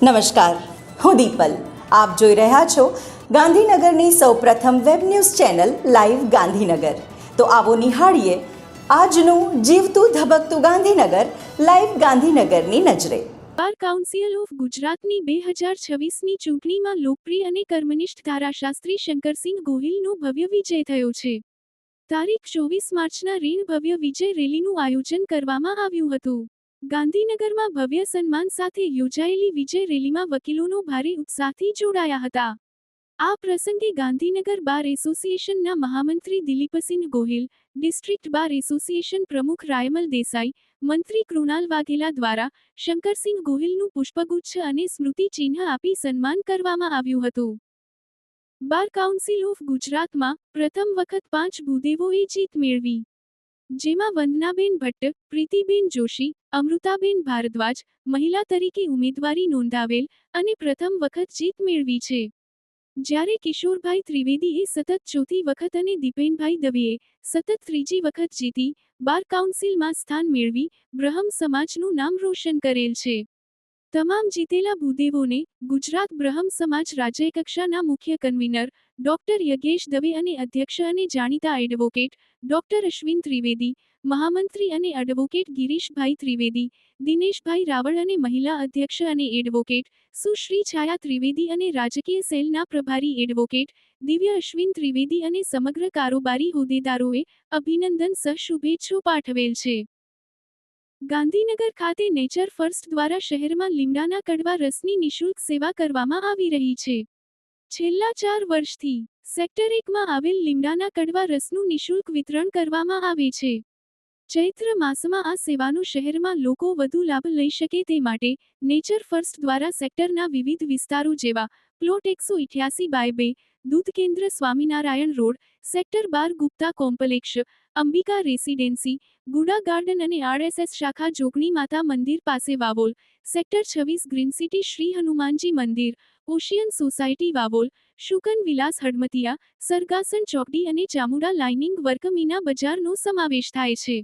નમસ્કાર, હું દીપલ. આપ જોઈ રહ્યા છો ગાંધીનગરની સૌપ્રથમ web news channel live Gandhinagar. તો આવો નિહાળીએ આજનું જીવતું ધબકતું ગાંધીનગર લાઈવ ગાંધીનગરની નજરે. બાર કાઉન્સિલ ઓફ ગુજરાતની 2026ની ચૂંટણીમાં લોકપ્રિય અને કર્મનિષ્ઠ ધારાશાસ્ત્રી શંકરસિંહ ગોહિલનો ભવ્ય વિજય થયો છે. તારીખ 24 માર્ચના રેન ભવ્ય વિજય રેલીનું આયોજન કરવામાં આવ્યું હતું. ગાંધીનગરમાં ભવ્ય સન્માન સાથે યોજાયેલી વિજય રેલીમાં વકીલોનો ભારે ઉત્સાહથી જોડાયા હતા. આ પ્રસંગે ગાંધીનગર બાર એસોસિએશનના મહામંત્રી Dilipsinh Gohil, district bar association પ્રમુખ રાયમલ દેસાઈ, મંત્રી કૃણાલ વાઘેલા દ્વારા શંકરસિંહ ગોહિલનું પુષ્પગુચ્છ અને સ્મૃતિ ચિહ્ન આપી સન્માન કરવામાં આવ્યું હતું. બાર કાઉન્સિલ ઓફ ગુજરાતમાં પ્રથમ વખત 5 ભૂદેવોએ જીત મેળવી, જેમાં વંદનાબેન ભટ્ટ, પ્રીતિબેન જોશી, અમૃતાબેન ભારદ્વાજ મહિલા તરીકે ઉમેદવારી નોંધાવેલ અને પ્રથમ વખત જીત મેળવી છે. જ્યારે કિશોરભાઈ ત્રિવેદીએ સતત ચોથી વખત અને દીપેનભાઈ દવેએ સતત ત્રીજી વખત જીતી બાર કાઉન્સિલમાં સ્થાન મેળવી બ્રહ્મ સમાજનું નામ રોશન કરેલ છે. તમામ જીતેલા ભૂદેવોને ગુજરાત બ્રહ્મ સમાજ રાજ્યકક્ષાના મુખ્ય કન્વીનર ડોક્ટર યજ્ઞેશ દવે અને અધ્યક્ષ અને જાણીતા એડવોકેટ ડોક્ટર અશ્વિન ત્રિવેદી, મહામંત્રી અને એડવોકેટ ગિરીશભાઈ ત્રિવેદી, દિનેશભાઈ રાવળ અને મહિલા અધ્યક્ષ અને એડવોકેટ સુશ્રી છાયા ત્રિવેદી અને રાજકીય સેલના પ્રભારી એડવોકેટ દિવ્ય અશ્વિન ત્રિવેદી અને સમગ્ર કારોબારી હોદ્દેદારોએ અભિનંદન સહ શુભેચ્છાઓ પાઠવેલ છે. ગાંધીનગર ખાતે નેચર ફર્સ્ટ દ્વારા શહેરમાં લીમડાના કડવા રસની નિઃશુલ્ક સેવા કરવામાં આવી રહી છે. છેલ્લા 4 વર્ષથી સેક્ટર 1માં આવેલ લીમડાના કડવા રસનું નિઃશુલ્ક વિતરણ કરવામાં આવે છે. ચૈત્ર માસમાં આ સેવાનો શહેરમાં લોકો વધુ લાભ લઈ શકે તે માટે નેચર ફર્સ્ટ દ્વારા સેક્ટરના વિવિધ વિસ્તારો જેવા પ્લોટ 188/2, દૂધ કેન્દ્ર Swaminarayan road, sector 12 Gupta complex, Ambika residency, ગુડા ગાર્ડન અને RSS શાખા જોગણી માતા મંદિર પાસે Vavol, sector 26 green city Shri Hanumanji મંદિર, ઓશિયન સોસાયટી વાવોલ, શુકન વિલાસ હડમતિયા, સરગાસન ચોકડી અને ચામુડા લાઇનિંગ વર્ક મીના બજારનો સમાવેશ થાય છે.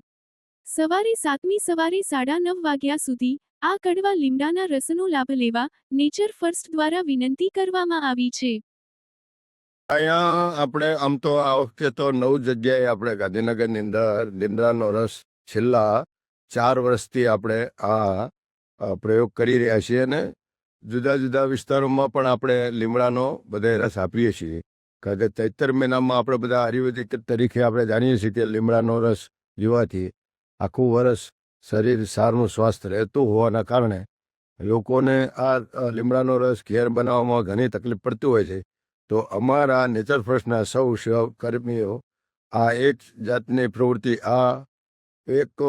સવારે 7મી સવારે 9:30 વાગ્યા સુધી આ કડવા લીમડાના રસનો લાભ લેવા નેચર ફર્સ્ટ દ્વારા વિનંતી કરવામાં આવી છે. અહીંયા આપણે આમ તો આ વખતે તો 9 જગ્યાએ આપણે ગાંધીનગરની અંદર લીમડાનો રસ છેલ્લા 4 વર્ષથી આપણે આ પ્રયોગ કરી રહ્યા છીએ અને જુદા જુદા વિસ્તારોમાં પણ આપણે લીમડાનો બધે રસ આપીએ છીએ. કારણ કે ચૈત્ર મહિનામાં આપણે બધા આયુર્વેદિક તરીકે આપણે જાણીએ છીએ કે લીમડાનો રસ પીવાથી આખું વર્ષ શરીર સારું સ્વાસ્થ્ય રહેતું હોવાના કારણે લોકોને આ લીમડાનો રસ ઘેર બનાવવામાં ઘણી તકલીફ પડતી હોય છે. તો અમારા નેચર ફર્સ્ટના સૌ સેવાકર્મીઓ આ એક જાતની પ્રવૃત્તિ એક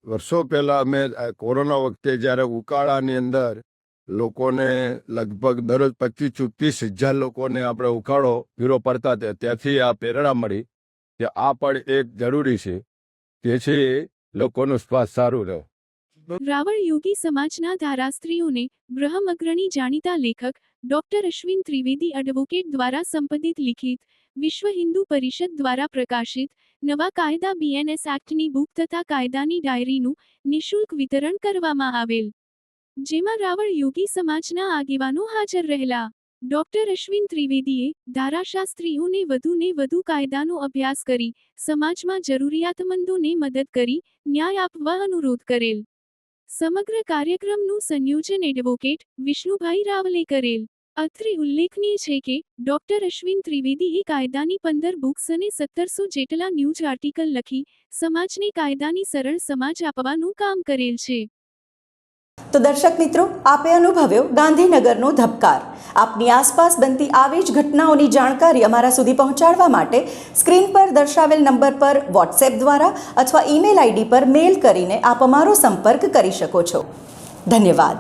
વર્ષો પહેલાં અમે કોરોના વખતે જ્યારે ઉકાળાની અંદર લોકોને લગભગ દરરોજ 25-30 હજાર લોકોને આપણે ઉકાળો પીરો પડતા હતા, ત્યાંથી આ પ્રેરણા મળી કે આ પણ એક જરૂરી છે, તેથી લોકોનું સ્વાસ્થ્ય સારું રહે. રાવળ યોગી સમાજના ધારાસ્ત્રીઓને બ્રહ્મ અગ્રણી જાણીતા લેખક ડોક્ટર અશ્વિન ત્રિવેદી એડવોકેટ દ્વારા સંપાદિત લિખિત વિશ્વ હિન્દુ પરિષદ દ્વારા પ્રકાશિત નવા કાયદા BNS એક્ટની બુક તથા કાયદાની ડાયરીનું નિઃશુલ્ક વિતરણ કરવામાં આવેલ, જેમાં રાવળ યોગી સમાજના આગેવાનો હાજર રહેલા. ડોક્ટર અશ્વિન ત્રિવેદીએ ધારાશાસ્ત્રીઓને વધુને વધુ કાયદાનો અભ્યાસ કરી સમાજમાં જરૂરિયાતમંદોને મદદ કરી ન્યાય આપવા અનુરોધ કરેલ. સમગ્ર કાર્યક્રમનું સંયોજન એડવોકેટ વિષ્ણુભાઈ રાવલે કરેલ. અત્રે ઉલ્લેખનીય છે કે ડોક્ટર અશ્વિન ત્રિવેદીએ કાયદાની 15 બુક્સ અને 1700 જેટલા ન્યૂઝ આર્ટિકલ લખી સમાજને કાયદાની સરળ સમજ આપવાનું કામ કરેલ છે. તો દર્શક મિત્રો, આપે અનુભવ્યો ગાંધીનગરનો ધબકાર. આપની આસપાસ બનતી આવી જ ઘટનાઓની જાણકારી અમારા સુધી પહોંચાડવા માટે સ્ક્રીન પર દર્શાવેલ નંબર પર વોટ્સએપ દ્વારા અથવા ઈમેલ ID પર મેલ કરીને આપ અમારો સંપર્ક કરી શકો છો. ધન્યવાદ.